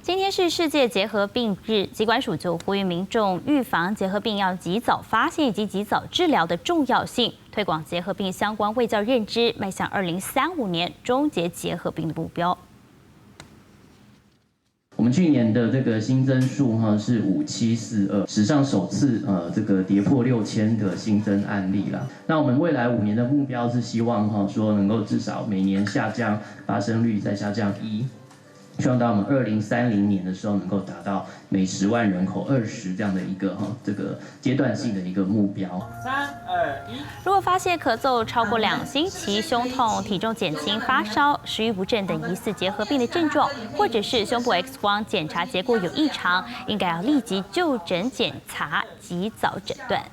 今天是世界结核病日，疾管署就呼吁民众预防结核病要及早发现以及及早治疗的重要性，推广结核病相关卫教认知，迈向2035年终结结核病的目标。我们去年的这个新增数是5742，史上首次这个跌破6000的新增案例啦。那我们未来5年的目标是希望说能够至少每年下降发生率再下降1。希望到我们2030年的时候，能够达到每10万人口20这样的一个这个阶段性的一个目标。3、2、1。如果发现咳嗽超过2星期、胸痛、体重减轻、发烧、食欲不振等疑似结核病的症状，或者是胸部 X 光检查结果有异常，应该要立即就诊检查，及早诊断。